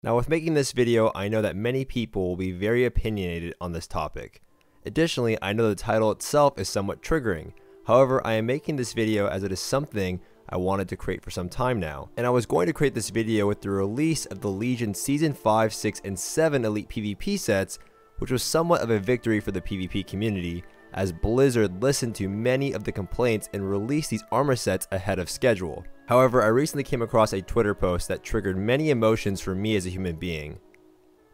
Now with making this video, I know that many people will be very opinionated on this topic. Additionally, I know the title itself is somewhat triggering. However, I am making this video as it is something I wanted to create for some time now. And I was going to create this video with the release of the Legion Season 5, 6, and 7 Elite PvP sets, which was somewhat of a victory for the PvP community, as Blizzard listened to many of the complaints and released these armor sets ahead of schedule. However, I recently came across a Twitter post that triggered many emotions for me as a human being.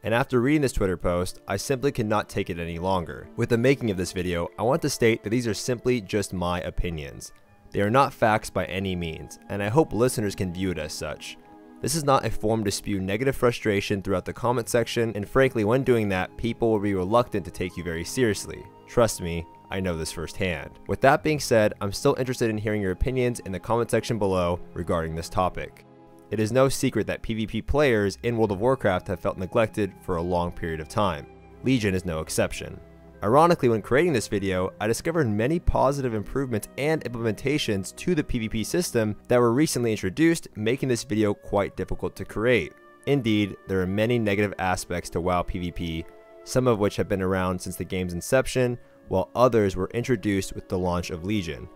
And after reading this Twitter post, I simply could not take it any longer. With the making of this video, I want to state that these are simply just my opinions. They are not facts by any means, and I hope listeners can view it as such. This is not a forum to spew negative frustration throughout the comment section, and frankly, when doing that, people will be reluctant to take you very seriously. Trust me, I know this firsthand. With that being said, I'm still interested in hearing your opinions in the comment section below regarding this topic. It is no secret that PvP players in World of Warcraft have felt neglected for a long period of time. Legion is no exception. Ironically, when creating this video, I discovered many positive improvements and implementations to the PvP system that were recently introduced, making this video quite difficult to create. Indeed, there are many negative aspects to WoW PvP, some of which have been around since the game's inception, while others were introduced with the launch of Legion.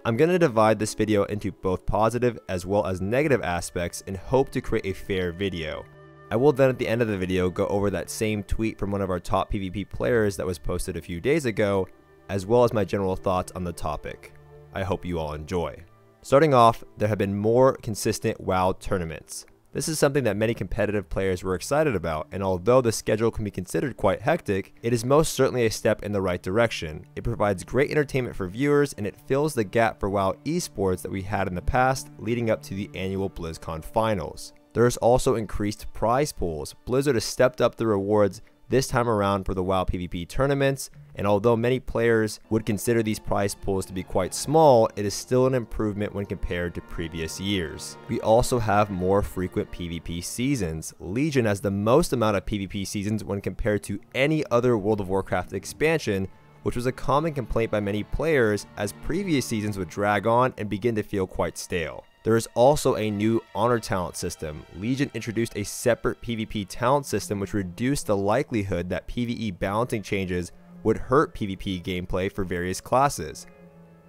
I'm going to divide this video into both positive as well as negative aspects and hope to create a fair video. I will then at the end of the video go over that same tweet from one of our top PvP players that was posted a few days ago, as well as my general thoughts on the topic. I hope you all enjoy. Starting off, there have been more consistent WoW tournaments. This is something that many competitive players were excited about, and although the schedule can be considered quite hectic, it is most certainly a step in the right direction. It provides great entertainment for viewers, and it fills the gap for WoW esports that we had in the past leading up to the annual BlizzCon finals. There is also increased prize pools. Blizzard has stepped up the rewards this time around for the WoW PvP tournaments, and although many players would consider these prize pools to be quite small, it is still an improvement when compared to previous years. We also have more frequent PvP seasons. Legion has the most amount of PvP seasons when compared to any other World of Warcraft expansion, which was a common complaint by many players as previous seasons would drag on and begin to feel quite stale. There is also a new honor talent system. Legion introduced a separate PvP talent system which reduced the likelihood that PvE balancing changes would hurt PvP gameplay for various classes.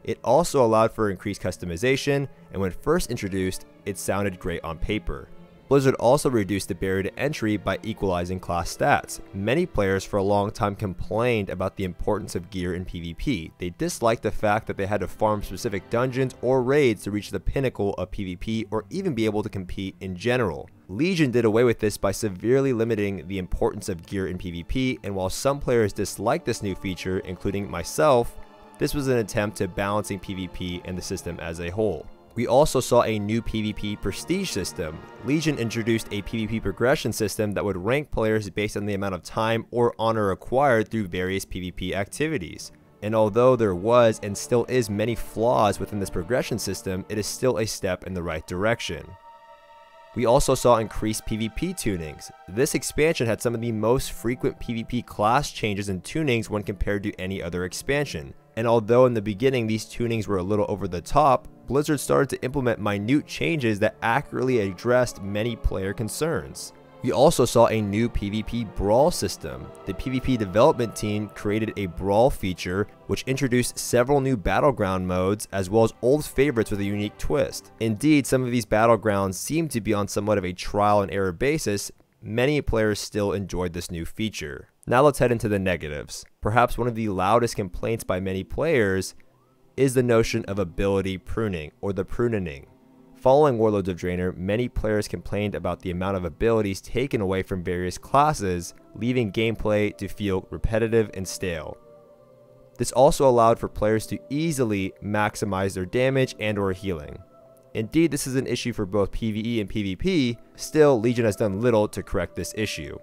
It also allowed for increased customization, and when first introduced, it sounded great on paper. Blizzard also reduced the barrier to entry by equalizing class stats. Many players for a long time complained about the importance of gear in PvP. They disliked the fact that they had to farm specific dungeons or raids to reach the pinnacle of PvP or even be able to compete in general. Legion did away with this by severely limiting the importance of gear in PvP, and while some players disliked this new feature, including myself, this was an attempt to balancing PvP and the system as a whole. We also saw a new PvP prestige system. Legion introduced a PvP progression system that would rank players based on the amount of time or honor acquired through various PvP activities. And although there was and still is many flaws within this progression system, it is still a step in the right direction. We also saw increased PvP tunings. This expansion had some of the most frequent PvP class changes and tunings when compared to any other expansion. And although in the beginning these tunings were a little over the top, Blizzard started to implement minute changes that accurately addressed many player concerns. We also saw a new PvP Brawl system. The PvP development team created a Brawl feature which introduced several new battleground modes as well as old favorites with a unique twist. Indeed, some of these battlegrounds seem to be on somewhat of a trial and error basis. Many players still enjoyed this new feature. Now let's head into the negatives. Perhaps one of the loudest complaints by many players is the notion of ability pruning or the pruning. Following Warlords of Draenor, many players complained about the amount of abilities taken away from various classes, leaving gameplay to feel repetitive and stale. This also allowed for players to easily maximize their damage and or healing. Indeed, this is an issue for both PvE and PvP. Still, Legion has done little to correct this issue.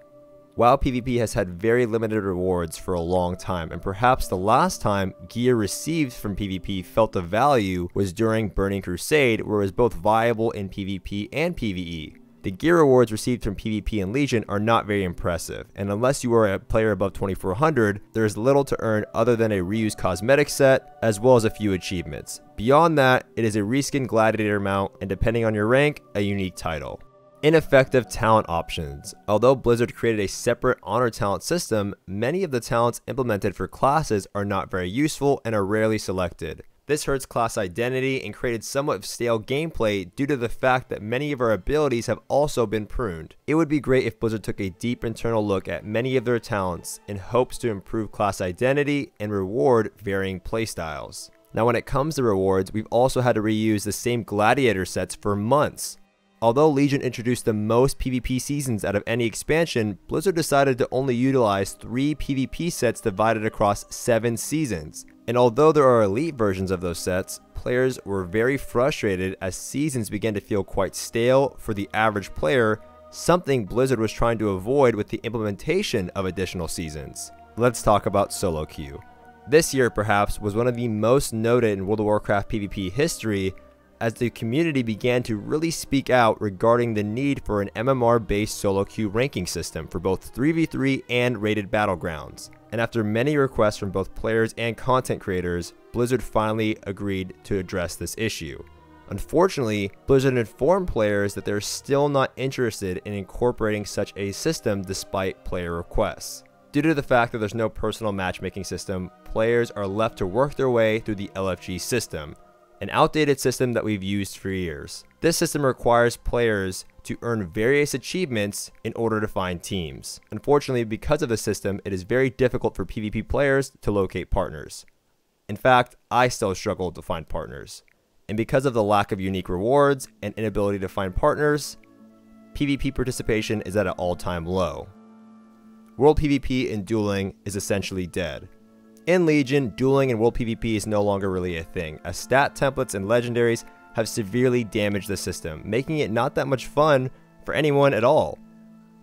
WoW PvP has had very limited rewards for a long time, and perhaps the last time gear received from PvP felt the value was during Burning Crusade, where it was both viable in PvP and PvE. The gear rewards received from PvP and Legion are not very impressive, and unless you are a player above 2400, there is little to earn other than a reused cosmetic set, as well as a few achievements. Beyond that, it is a reskin gladiator mount, and depending on your rank, a unique title. Ineffective talent options. Although Blizzard created a separate honor talent system, many of the talents implemented for classes are not very useful and are rarely selected. This hurts class identity and created somewhat stale gameplay due to the fact that many of our abilities have also been pruned. It would be great if Blizzard took a deep internal look at many of their talents in hopes to improve class identity and reward varying playstyles. Now when it comes to rewards, we've also had to reuse the same gladiator sets for months. Although Legion introduced the most PvP seasons out of any expansion, Blizzard decided to only utilize 3 PvP sets divided across 7 seasons. And although there are elite versions of those sets, players were very frustrated as seasons began to feel quite stale for the average player, something Blizzard was trying to avoid with the implementation of additional seasons. Let's talk about solo queue. This year perhaps was one of the most noted in World of Warcraft PvP history, as the community began to really speak out regarding the need for an MMR-based solo queue ranking system for both 3v3 and rated battlegrounds. And after many requests from both players and content creators, Blizzard finally agreed to address this issue. Unfortunately, Blizzard informed players that they're still not interested in incorporating such a system despite player requests. Due to the fact that there's no personal matchmaking system, players are left to work their way through the LFG system, an outdated system that we've used for years. This system requires players to earn various achievements in order to find teams. Unfortunately, because of the system, it is very difficult for PvP players to locate partners. In fact, I still struggle to find partners. And because of the lack of unique rewards and inability to find partners, PvP participation is at an all-time low. World PvP and dueling is essentially dead. In Legion, dueling and World PvP is no longer really a thing, as stat templates and legendaries have severely damaged the system, making it not that much fun for anyone at all.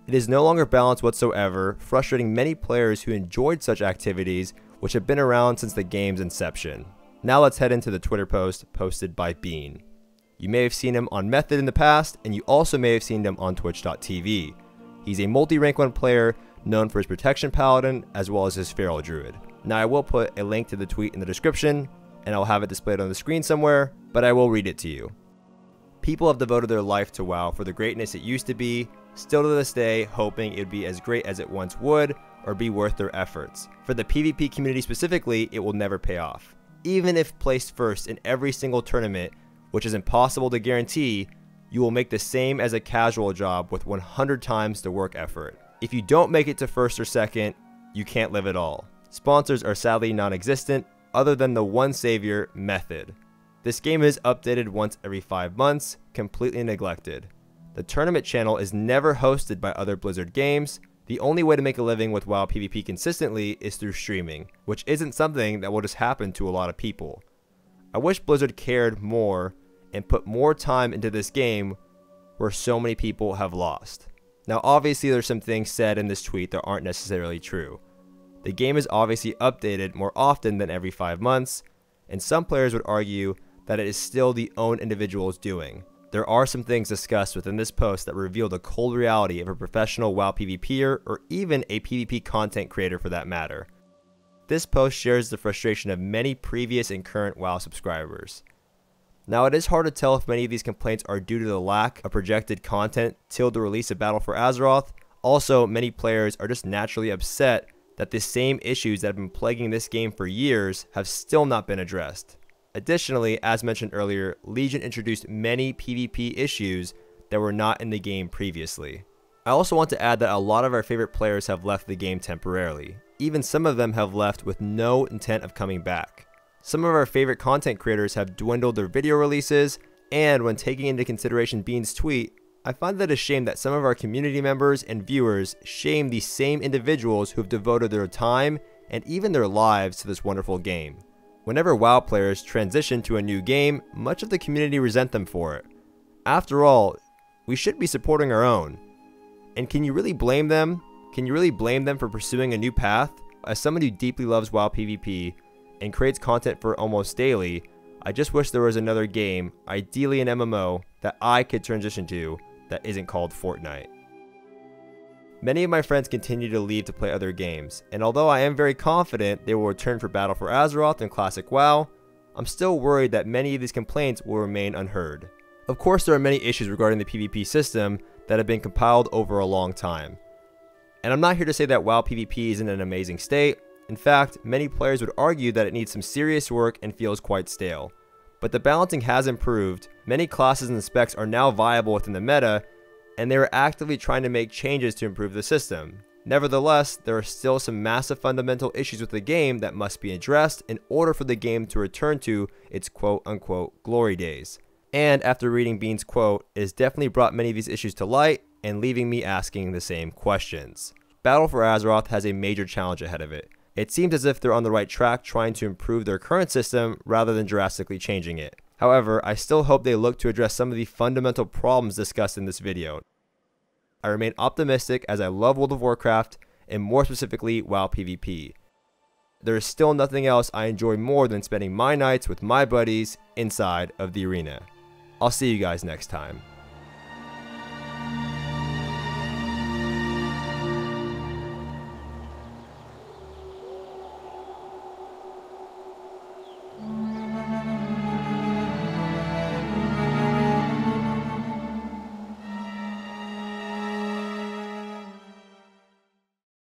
It is no longer balanced whatsoever, frustrating many players who enjoyed such activities, which have been around since the game's inception. Now let's head into the Twitter post posted by Bean. You may have seen him on Method in the past, and you also may have seen him on Twitch.tv. He's a multi-rank 1 player known for his Protection Paladin as well as his Feral Druid. Now I will put a link to the tweet in the description, and I'll have it displayed on the screen somewhere, but I will read it to you. People have devoted their life to WoW for the greatness it used to be, still to this day hoping it would be as great as it once would, or be worth their efforts. For the PvP community specifically, it will never pay off. Even if placed first in every single tournament, which is impossible to guarantee, you will make the same as a casual job with 100 times the work effort. If you don't make it to first or second, you can't live at all. Sponsors are sadly non-existent, other than the one savior, Method. This game is updated once every 5 months, completely neglected. The tournament channel is never hosted by other Blizzard games. The only way to make a living with WoW PvP consistently is through streaming, which isn't something that will just happen to a lot of people. I wish Blizzard cared more and put more time into this game where so many people have lost. Now obviously there's some things said in this tweet that aren't necessarily true. The game is obviously updated more often than every 5 months, and some players would argue that it is still the own individual's doing. There are some things discussed within this post that reveal the cold reality of a professional WoW PvPer or even a PvP content creator for that matter. This post shares the frustration of many previous and current WoW subscribers. Now it is hard to tell if many of these complaints are due to the lack of projected content till the release of Battle for Azeroth. Also, many players are just naturally upset that the same issues that have been plaguing this game for years have still not been addressed. Additionally, as mentioned earlier, Legion introduced many PvP issues that were not in the game previously. I also want to add that a lot of our favorite players have left the game temporarily. Even some of them have left with no intent of coming back. Some of our favorite content creators have dwindled their video releases, and when taking into consideration Bean's tweet, I find that a shame that some of our community members and viewers shame these same individuals who have devoted their time and even their lives to this wonderful game. Whenever WoW players transition to a new game, much of the community resent them for it. After all, we should be supporting our own. And can you really blame them? Can you really blame them for pursuing a new path? As someone who deeply loves WoW PvP and creates content for almost daily, I just wish there was another game, ideally an MMO, that I could transition to that isn't called Fortnite. Many of my friends continue to leave to play other games, and although I am very confident they will return for Battle for Azeroth and Classic WoW, I'm still worried that many of these complaints will remain unheard. Of course, there are many issues regarding the PvP system that have been compiled over a long time. And I'm not here to say that WoW PvP is in an amazing state. In fact, many players would argue that it needs some serious work and feels quite stale. But the balancing has improved, many classes and specs are now viable within the meta, and they are actively trying to make changes to improve the system. Nevertheless, there are still some massive fundamental issues with the game that must be addressed in order for the game to return to its quote-unquote glory days. And after reading Bean's quote, it has definitely brought many of these issues to light and leaving me asking the same questions. Battle for Azeroth has a major challenge ahead of it. It seems as if they're on the right track trying to improve their current system rather than drastically changing it. However, I still hope they look to address some of the fundamental problems discussed in this video. I remain optimistic as I love World of Warcraft, and more specifically WoW PvP. There is still nothing else I enjoy more than spending my nights with my buddies inside of the arena. I'll see you guys next time.